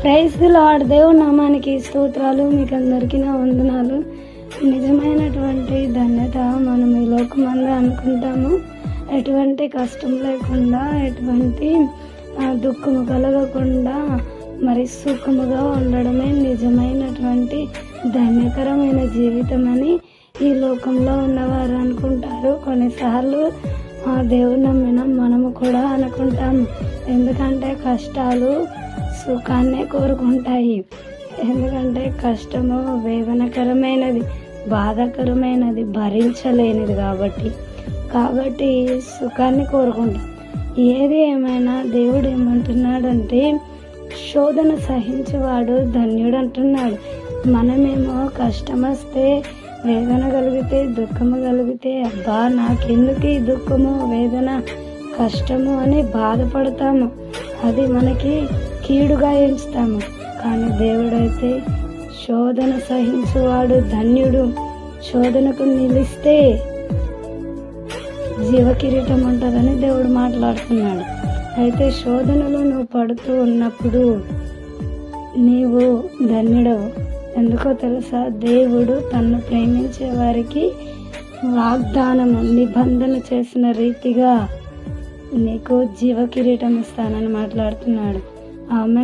Praise the lord. దేవుని నామానికి స్తోత్రాలు. మీకు అందరికీ నా వందనాలు. నిజమైనటువంటి ధన్యత మనం ఈ లోకమందు అనుకుంటాము. ఎటువంటి కష్టం లేకుండా, ఎటువంటి దుఃఖము కలగకుండా మరి సుఖముగా ఉండడమే నిజమైనటువంటి ధన్యకరమైన జీవితం అని ఈ లోకంలో ఉన్నవారు అనుకుంటారు. కొన్నిసార్లు దేవుని నమ్మిన మనము కూడా అనుకుంటాము. ఎందుకంటే కష్టాలు సుఖాన్నే కోరుకుంటాయి. ఎందుకంటే కష్టము వేదనకరమైనది, బాధాకరమైనది, భరించలేనిది కాబట్టి సుఖాన్ని కోరుకుంటాం. ఏది ఏమైనా దేవుడు ఏమంటున్నాడంటే శోధన సహించేవాడు ధన్యుడు అంటున్నాడు. మనమేమో కష్టం వస్తే, వేదన కలిగితే, దుఃఖము కలిగితే అబ్బా నాకెందుకు ఈ దుఃఖము, వేదన, కష్టము అని బాధపడతాము. అది మనకి కీడుగా ఎంచుతాము. కానీ దేవుడైతే శోధన సహించువాడు ధన్యుడు. శోధనకు నిలిస్తే జీవకిరీటం ఉంటుందని దేవుడు మాట్లాడుతున్నాడు. అయితే శోధనలో నువ్వు పడుతూ ఉన్నప్పుడు నీవు ధన్యుడవు. ఎందుకో తెలుసా? దేవుడు తన్ను ప్రేమించే వారికి వాగ్దానము, నిబంధన చేసిన రీతిగా నీకు జీవకిరీటం ఇస్తానని మాట్లాడుతున్నాడు. ఆమె